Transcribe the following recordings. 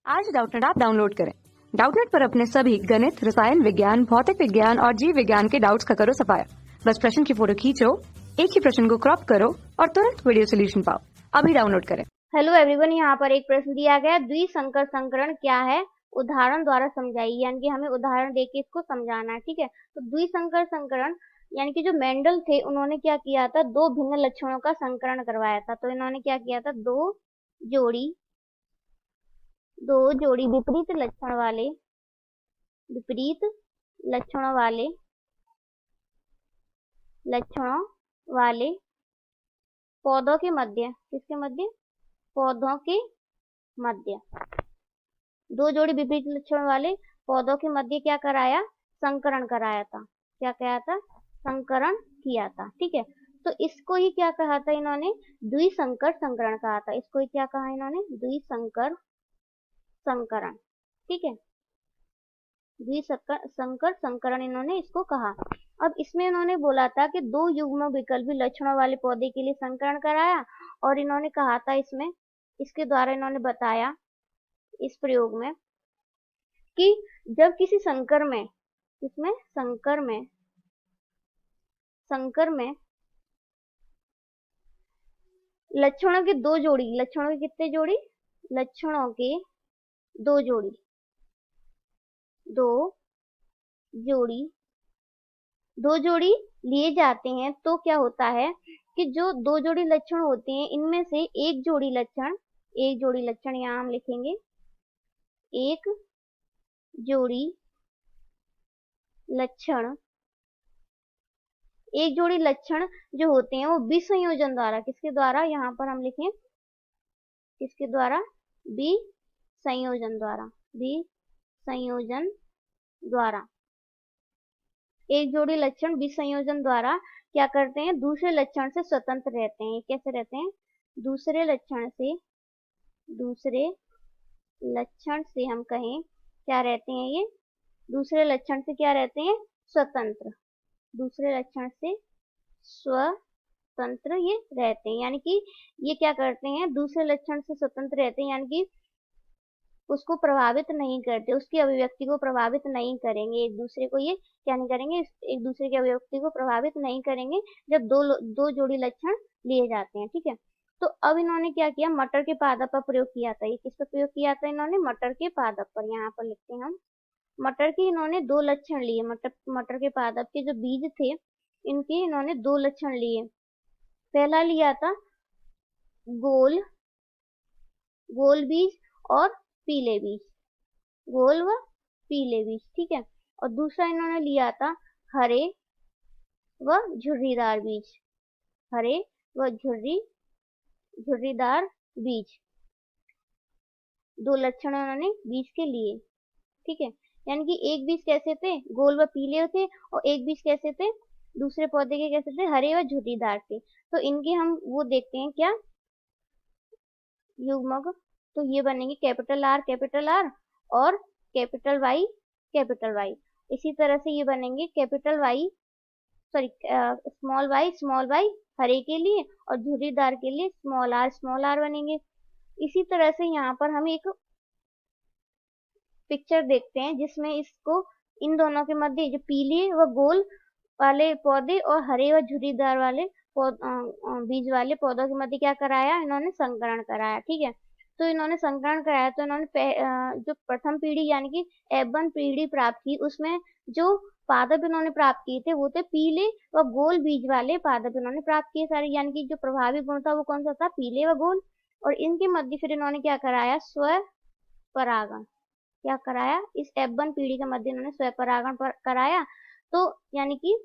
आज Doubtnut app download करें। Doubtnut पर अपने सभी गणित, रसायन विज्ञान, भौतिक विज्ञान और जीव विज्ञान के डाउट्स का करो सफाया। बस प्रश्न की फोटो खींचो, एक ही प्रश्न को क्रॉप करो और तुरंत वीडियो सोल्यूशन पाओ। अभी डाउनलोड करें। हेलो एवरीवन, यहाँ पर एक प्रश्न दिया गया है, द्विसंकर संकरण क्या है, उदाहरण द्वारा समझाइए। यानी कि हमें उदाहरण देके इसको समझाना है। ठीक है, तो द्विसंकर संकरण यानी कि जो मेंडल थे उन्होंने क्या किया था, दो भिन्न लक्षणों का संकरण करवाया था। तो इन्होंने क्या किया था, दो जोड़ी विपरीत लक्षणों वाले पौधों के मध्य, किसके मध्य, पौधों के मध्य, दो जोड़ी विपरीत लक्षण वाले पौधों के मध्य क्या कराया, संकरण कराया था। क्या कहा था, संकरण किया था। ठीक है, तो इसको ही क्या कहा था इन्होंने, द्विसंकर संकरण कहा था। इसको ही क्या कहा इन्होंने, द्विसंकर संकरण। ठीक है, द्विसंकर संकरण इन्होंने इसको कहा। अब इसमें इन्होंने बोला था कि दो युग्म विकल्पी लक्षणों वाले पौधे के लिए संकरण कराया, और इन्होंने कहा था इसमें, इसके द्वारा इन्होंने बताया इस प्रयोग में कि जब किसी संकर में, इसमें संकर में लक्षणों की दो जोड़ी, लक्षणों की कितने जोड़ी, लक्षणों के दो जोड़ी लिए जाते हैं, तो क्या होता है कि जो दो जोड़ी लक्षण होते हैं इनमें से एक जोड़ी लक्षण यहाँ हम लिखेंगे, एक जोड़ी लक्षण जो होते हैं वो विसंयोजन द्वारा, किसके द्वारा, यहाँ पर हम लिखें किसके द्वारा, विसंयोजन द्वारा, एक जोड़ी लक्षण विसंयोजन द्वारा क्या करते हैं, दूसरे लक्षण से स्वतंत्र रहते हैं। कैसे रहते हैं, दूसरे लक्षण से हम कहें क्या रहते हैं, ये दूसरे लक्षण से क्या रहते हैं, स्वतंत्र, दूसरे लक्षण से स्वतंत्र ये रहते हैं। यानी कि ये क्या करते हैं, दूसरे लक्षण से स्वतंत्र रहते हैं, यानी कि उसको प्रभावित नहीं करते, उसकी अभिव्यक्ति को प्रभावित नहीं करेंगे, एक दूसरे को ये क्या नहीं करेंगे, एक दूसरे की अभिव्यक्ति को प्रभावित नहीं करेंगे जब दो जोड़ी लक्षण लिए जाते हैं। ठीक है, तो अब इन्होंने क्या किया, मटर के पादप पर प्रयोग किया था। ये किस पर प्रयोग किया था इन्होंने, मटर के पादप पर। यहाँ पर लिखते हैं हम, मटर के इन्होंने दो लक्षण लिए, मटर के पादप के जो बीज थे इनके इन्होंने दो लक्षण लिए। पहला लिया था गोल बीज और पीले बीज, गोल व पीले बीज। ठीक है, और दूसरा इन्होंने लिया था हरे व झुर्रीदार बीज, हरे व झुर्रीदार बीज, दो लक्षण उन्होंने बीज के लिए। ठीक है, यानी कि एक बीज कैसे थे, गोल व पीले थे, और एक बीज कैसे थे, दूसरे पौधे के कैसे थे, हरे व झुर्रीदार थे। तो इनके हम वो देखते हैं क्या, युग्मक, तो ये बनेंगे कैपिटल आर और कैपिटल वाई। इसी तरह से ये बनेंगे capital Y, sorry small Y हरे के लिए, और झुर्रीदार के लिए स्मॉल आर बनेंगे। इसी तरह से यहाँ पर हम एक पिक्चर देखते हैं जिसमें इसको, इन दोनों के मध्य जो पीले व गोल वाले पौधे और हरे व झुर्रीदार वाले बीज वाले पौधों के मध्य क्या कराया, इन्होंने संकरण कराया। ठीक है, तो इन्होंने संकरण कराया, तो इन्होंने जो प्रथम पीढ़ी यानी कि F1 पीढ़ी प्राप्त की, उसमें जो पादप इन्होंने प्राप्त किए थे वो थे पीले व गोल बीज वाले पादप इन्होंने प्राप्त किए सारे, यानी कि जो प्रभावी गुण था वो कौन सा था, पीले व गोल। और इनके मध्य फिर इन्होंने क्या कराया, स्वपरागण, क्या कराया, इस F1 पीढ़ी के मध्य इन्होंने स्वपरागण कराया। तो यानी कि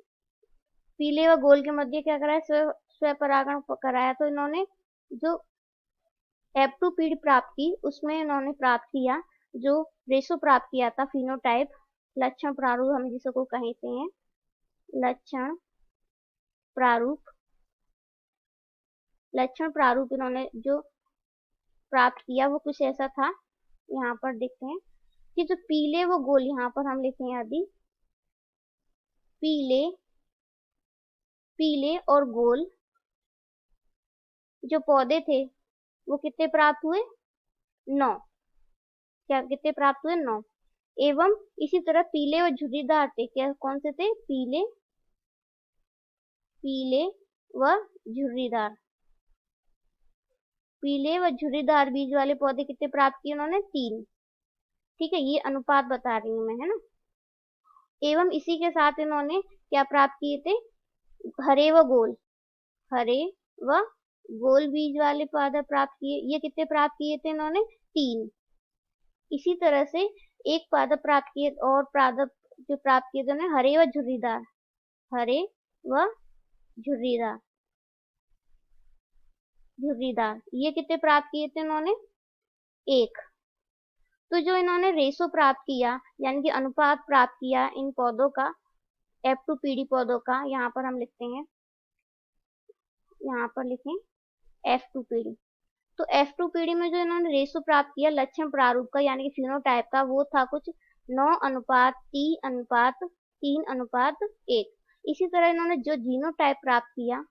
पीले व गोल के मध्य क्या कराया, स्वपरागण कराया। तो इन्होंने जो F2 पीढ़ी प्राप्त की उसमें इन्होंने प्राप्त किया, जो रेशो प्राप्त किया था, फिनोटाइप, लक्षण प्रारूप हम जिसको कहते हैं, लक्षण प्रारूप इन्होंने जो प्राप्त किया वो कुछ ऐसा था। यहाँ पर देखते हैं कि जो पीले व गोल, यहाँ पर हम लिखे हैं यदि पीले और गोल जो पौधे थे वो कितने प्राप्त हुए, 9। क्या कितने प्राप्त हुए? 9। एवं इसी तरह पीले व झुर्रीदार थे। क्या कौन से थे? पीले व झुर्रीदार। पीले व झुर्रीदार बीज वाले पौधे कितने प्राप्त किए उन्होंने? 3। ठीक है, ये अनुपात बता रही हूं मैं, है ना। एवं इसी के साथ इन्होंने क्या प्राप्त किए थे? हरे व गोल बीज वाले पौधे प्राप्त किए। ये कितने प्राप्त किए थे इन्होंने? 3। इसी तरह से एक पादप प्राप्त किए और पादप जो प्राप्त किए थे उन्होंने हरे व झुर्रीदार। ये कितने प्राप्त किए थे इन्होंने? 1। तो जो इन्होंने रेशो प्राप्त किया यानी कि अनुपात प्राप्त किया इन पौधों का, F2 पीढ़ी पौधों का, यहाँ पर हम लिखते हैं, यहाँ पर लिखें F2 पीढ़ी। तो F2 पीढ़ी में जो इन्होंने रेशो प्राप्त किया लक्षण प्रारूप का यानी कि फिनोटाइप का, वो था कुछ 9:3:1। इसी तरह इन्होंने जो जीनोटाइप प्राप्त किया,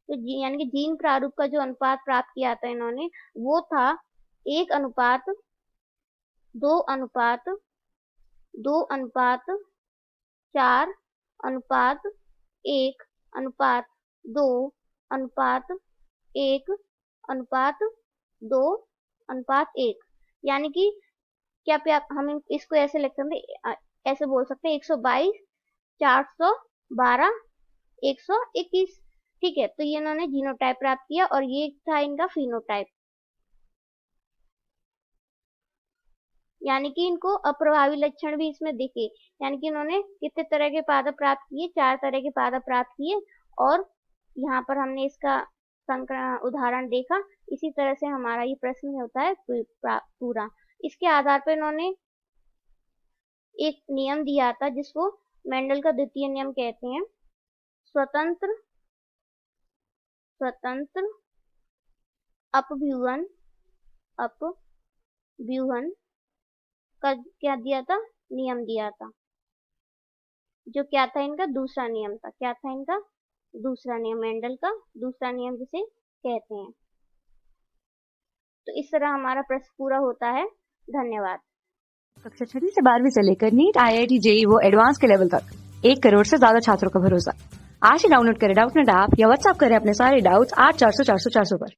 तो यानी कि जीन प्रारूप का जो अनुपात प्राप्त किया था इन्होंने, वो था 1:2:4:1:4:1:2:1। यानी कि क्या हम इसको ऐसे लिख सकते हैं, ऐसे बोल सकते हैं 122 412 121। ठीक है, तो ये इन्होंने जीनोटाइप प्राप्त किया और ये था इनका फिनोटाइप। यानी कि इनको अप्रभावी लक्षण भी इसमें दिखे, यानी कि इन्होंने कितने तरह के पादप प्राप्त किए? 4 तरह के पादप प्राप्त किए और यहाँ पर हमने इसका उदाहरण देखा। इसी तरह से हमारा ये प्रश्न होता है पूरा। इसके आधार पर इन्होंने एक नियम दिया था जिसको मेंडल का द्वितीय नियम कहते हैं। स्वतंत्र अपव्यूहन का क्या दिया था? नियम दिया था, जो क्या था इनका? दूसरा नियम था। क्या था इनका? दूसरा नियम, मेंडल का दूसरा नियम जिसे कहते हैं। तो इस तरह हमारा प्रश्न पूरा होता है। धन्यवाद। कक्षा 6 से 12वीं से लेकर नीट, IIT, JEE वो एडवांस के लेवल तक 1 करोड़ से ज्यादा छात्रों का भरोसा। आज ही डाउनलोड करें डाउटनेट ऐप या व्हाट्सएप करें अपने सारे डाउट्स 8400 400 400 पर।